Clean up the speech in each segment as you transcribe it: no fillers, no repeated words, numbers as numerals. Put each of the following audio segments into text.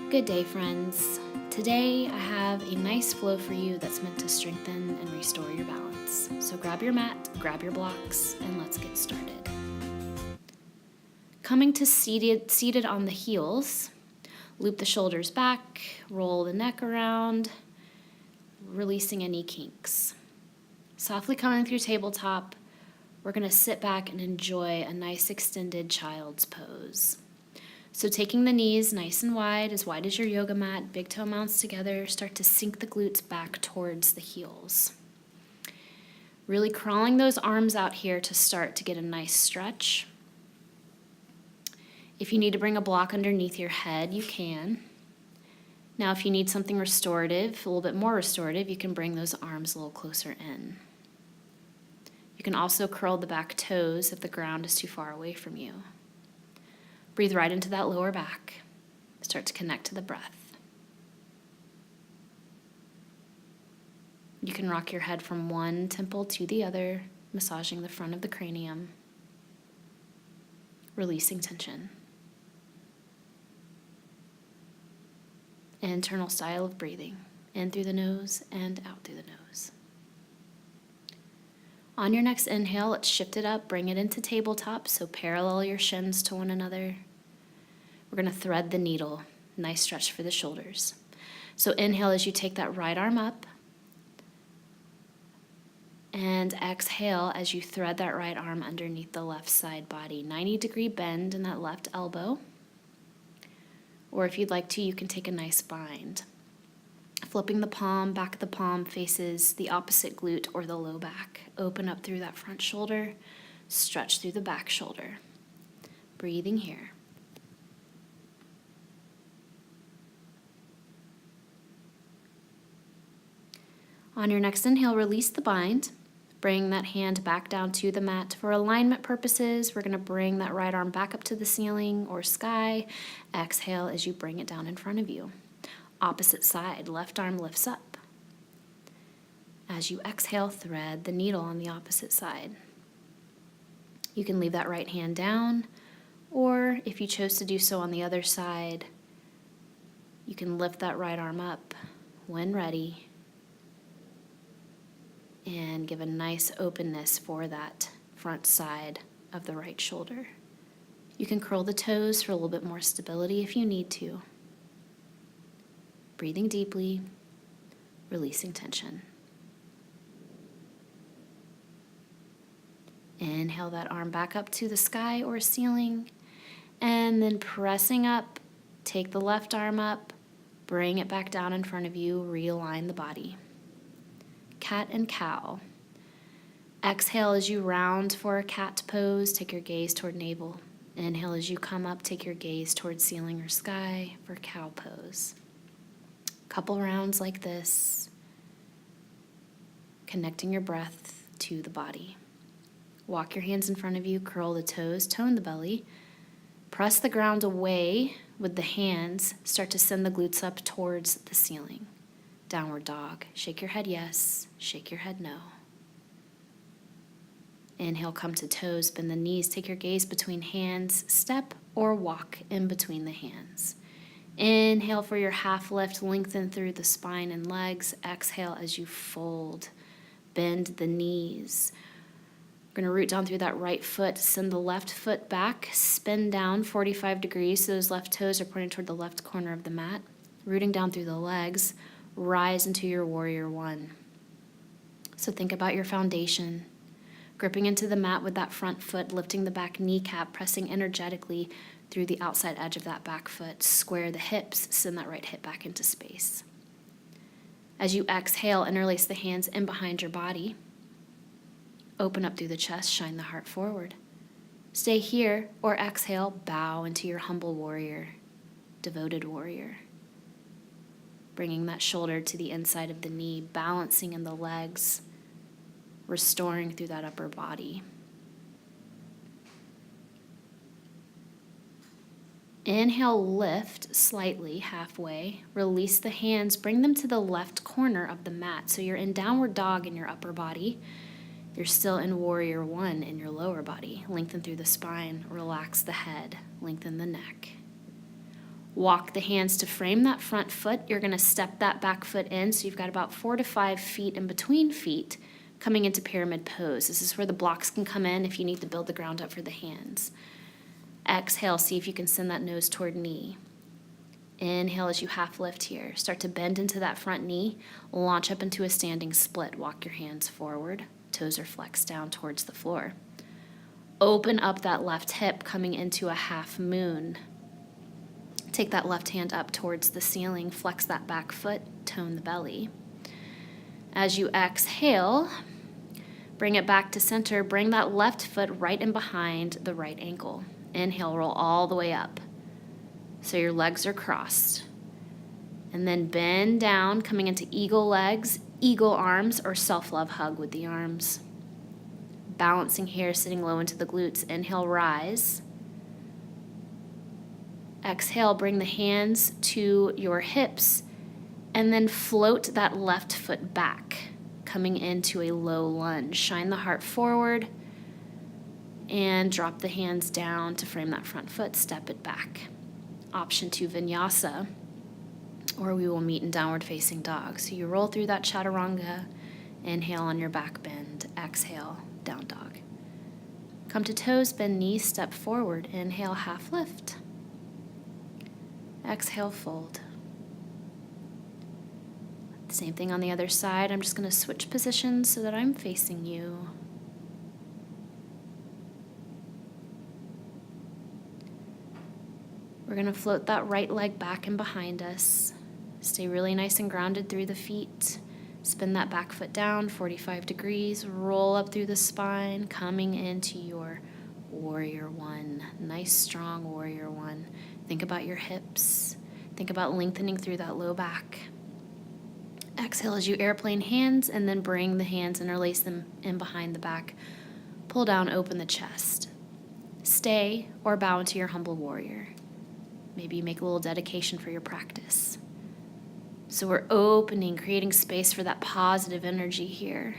Good day, friends. Today I have a nice flow for you that's meant to strengthen and restore your balance. So grab your mat, grab your blocks, and let's get started. Coming to seated on the heels, loop the shoulders back, roll the neck around, releasing any kinks. Softly coming through tabletop, we're going to sit back and enjoy a nice extended child's pose. So taking the knees nice and wide as your yoga mat, big toe mounts together, start to sink the glutes back towards the heels. Really crawling those arms out here to start to get a nice stretch. If you need to bring a block underneath your head, you can. Now if you need something restorative, a little bit more restorative, you can bring those arms a little closer in. You can also curl the back toes if the ground is too far away from you. Breathe right into that lower back. Start to connect to the breath. You can rock your head from one temple to the other, massaging the front of the cranium, releasing tension. An internal style of breathing, in through the nose and out through the nose. On your next inhale, let's shift it up, bring it into tabletop, so parallel your shins to one another. We're going to thread the needle. Nice stretch for the shoulders. So inhale as you take that right arm up. And exhale as you thread that right arm underneath the left side body. 90-degree bend in that left elbow. Or if you'd like to, you can take a nice bind. Flipping the palm, back of the palm faces the opposite glute or the low back. Open up through that front shoulder. Stretch through the back shoulder. Breathing here. On your next inhale, release the bind. Bring that hand back down to the mat. For alignment purposes, we're going to bring that right arm back up to the ceiling or sky. Exhale as you bring it down in front of you. Opposite side, left arm lifts up. As you exhale, thread the needle on the opposite side. You can leave that right hand down, or if you chose to do so on the other side, you can lift that right arm up when ready and give a nice openness for that front side of the right shoulder. You can curl the toes for a little bit more stability if you need to. Breathing deeply, releasing tension. Inhale that arm back up to the sky or ceiling, and then pressing up, take the left arm up, bring it back down in front of you, realign the body. Cat and cow. Exhale as you round for a cat pose, take your gaze toward navel. Inhale as you come up, take your gaze toward ceiling or sky for cow pose. Couple rounds like this, connecting your breath to the body. Walk your hands in front of you, curl the toes, tone the belly. Press the ground away with the hands, start to send the glutes up towards the ceiling. Downward dog. Shake your head yes, shake your head no. Inhale, come to toes, bend the knees, take your gaze between hands, step or walk in between the hands. Inhale for your half lift, lengthen through the spine and legs. Exhale as you fold, bend the knees. We're going to root down through that right foot, send the left foot back, spin down 45 degrees, so those left toes are pointing toward the left corner of the mat. Rooting down through the legs. Rise into your warrior one. So think about your foundation, gripping into the mat with that front foot, lifting the back kneecap, pressing energetically through the outside edge of that back foot. Square the hips, send that right hip back into space. As you exhale, interlace the hands in behind your body. Open up through the chest, shine the heart forward. Stay here or exhale, bow into your humble warrior, devoted warrior. Bringing that shoulder to the inside of the knee, balancing in the legs, restoring through that upper body. Inhale, lift slightly, halfway. Release the hands, bring them to the left corner of the mat. So you're in downward dog in your upper body. You're still in warrior one in your lower body. Lengthen through the spine, relax the head, lengthen the neck. Walk the hands to frame that front foot. You're going to step that back foot in, so you've got about 4 to 5 feet in between feet coming into pyramid pose. This is where the blocks can come in if you need to build the ground up for the hands. Exhale, see if you can send that nose toward knee. Inhale as you half lift here. Start to bend into that front knee. Launch up into a standing split. Walk your hands forward. Toes are flexed down towards the floor. Open up that left hip, coming into a half moon. Take that left hand up towards the ceiling. Flex that back foot. Tone the belly. As you exhale, bring it back to center. Bring that left foot right in behind the right ankle. Inhale, roll all the way up. So your legs are crossed. And then bend down, coming into eagle legs, eagle arms, or self-love hug with the arms. Balancing here, sitting low into the glutes. Inhale, rise. Exhale, bring the hands to your hips, and then float that left foot back, coming into a low lunge. Shine the heart forward, and drop the hands down to frame that front foot. Step it back. Option 2, vinyasa, or we will meet in downward facing dog. So you roll through that chaturanga, inhale on your back bend, exhale, down dog. Come to toes, bend knees, step forward, inhale, half lift. Exhale, fold. Same thing on the other side. I'm just going to switch positions so that I'm facing you. We're going to float that right leg back and behind us. Stay really nice and grounded through the feet. Spin that back foot down 45 degrees. Roll up through the spine, coming into your warrior one. Nice, strong warrior one. Think about your hips. Think about lengthening through that low back. Exhale as you airplane hands, and then bring the hands, interlace them in behind the back. Pull down, open the chest. Stay or bow into your humble warrior. Maybe you make a little dedication for your practice. So we're opening, creating space for that positive energy here.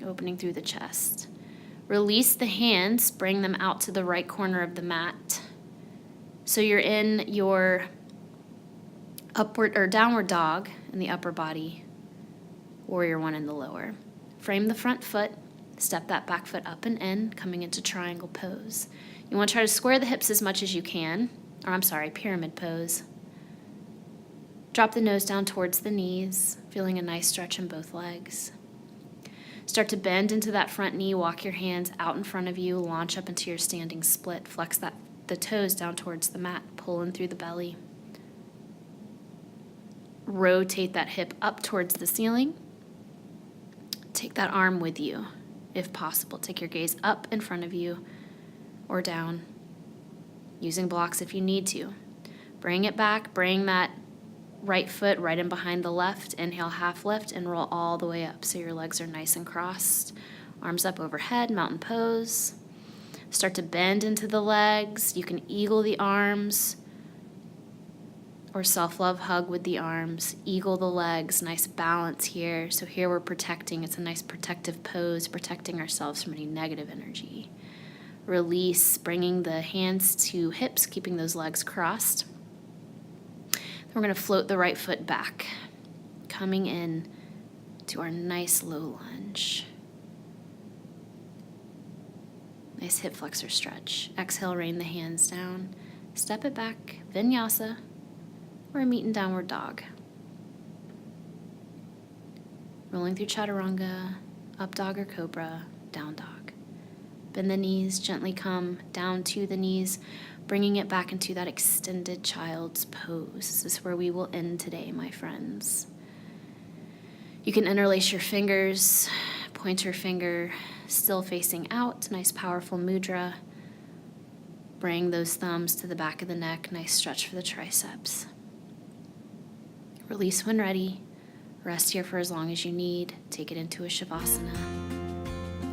Opening through the chest. Release the hands, bring them out to the right corner of the mat. So you're in your upward or downward dog in the upper body, warrior one in the lower. Frame the front foot, step that back foot up and in, coming into triangle pose. You want to try to square the hips as much as you can. Pyramid pose. Drop the nose down towards the knees, feeling a nice stretch in both legs. Start to bend into that front knee, walk your hands out in front of you, launch up into your standing split, flex the toes down towards the mat, pull in through the belly. Rotate that hip up towards the ceiling. Take that arm with you, if possible. Take your gaze up in front of you or down, using blocks if you need to. Bring it back, bring that right foot right in behind the left. Inhale, half lift, and roll all the way up so your legs are nice and crossed. Arms up overhead, mountain pose. Start to bend into the legs. You can eagle the arms or self-love hug with the arms. Eagle the legs, nice balance here. So here we're protecting. It's a nice protective pose, protecting ourselves from any negative energy. Release, bringing the hands to hips, keeping those legs crossed. We're going to float the right foot back, coming in to our nice low lunge. Nice hip flexor stretch. Exhale, rain the hands down. Step it back, vinyasa, or meet in downward dog. Rolling through chaturanga, up dog or cobra, down dog. Bend the knees, gently come down to the knees, bringing it back into that extended child's pose. This is where we will end today, my friends. You can interlace your fingers, pointer finger still facing out, nice powerful mudra. Bring those thumbs to the back of the neck, nice stretch for the triceps. Release when ready. Rest here for as long as you need. Take it into a shavasana.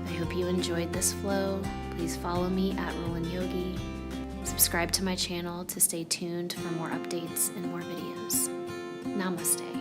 I hope you enjoyed this flow. Please follow me at Roland Yogi. Subscribe to my channel to stay tuned for more updates and more videos. Namaste.